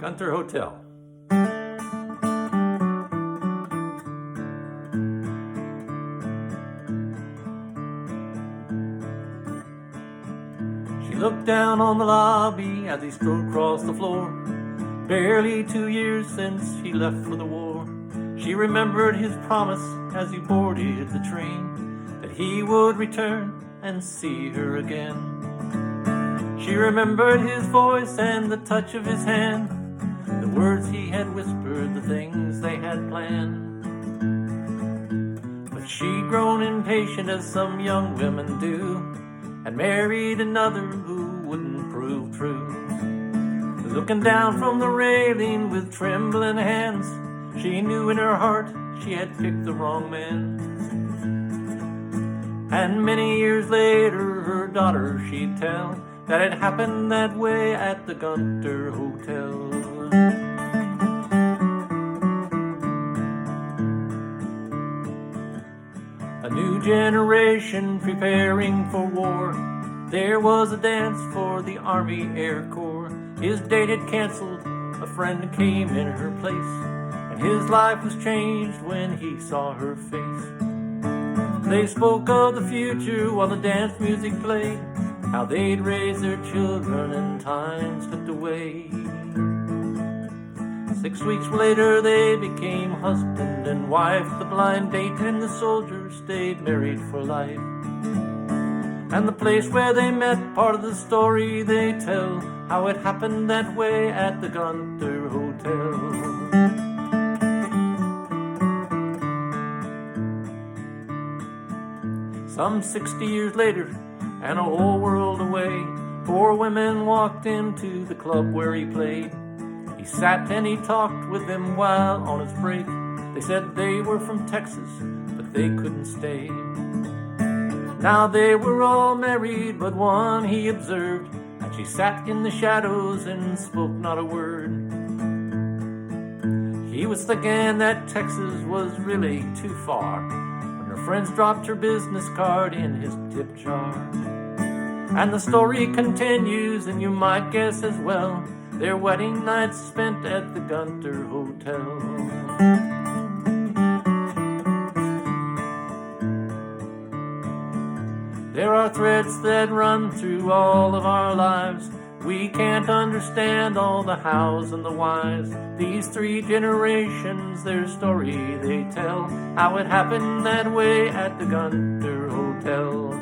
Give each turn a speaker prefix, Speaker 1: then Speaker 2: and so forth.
Speaker 1: Gunter Hotel. She looked down on the lobby as he strode across the floor. Barely 2 years since he left for the war. She remembered his promise as he boarded the train, that he would return and see her again. She remembered his voice and the touch of his hand, the words he had whispered, the things they had planned. But she'd grown impatient, as some young women do, and married another who wouldn't prove true. Looking down from the railing with trembling hands, she knew in her heart she had picked the wrong man. And many years later, her daughter, she'd tell that it happened that way at the Gunter Hotel. A new generation preparing for war. There was a dance for the Army Air Corps. His date had canceled, a friend came in her place, and his life was changed when he saw her face. They spoke of the future while the dance music played, how they'd raise their children and time slipped away. 6 weeks later they became husband and wife. The blind date and the soldier stayed married for life. And the place where they met, part of the story they tell, how it happened that way at the Gunter Hotel. Some 60 years later, and a whole world away, 4 women walked into the club where he played. He sat and he talked with them while on his break. They said they were from Texas, but they couldn't stay. Now they were all married, but one he observed, and she sat in the shadows and spoke not a word. He was thinking that Texas was really too far, when her friends dropped her business card in his tip jar. And the story continues, and you might guess as well, their wedding nights spent at the Gunter Hotel. There are threads that run through all of our lives. We can't understand all the hows and the whys. These 3 generations, their story they tell, how it happened that way at the Gunter Hotel.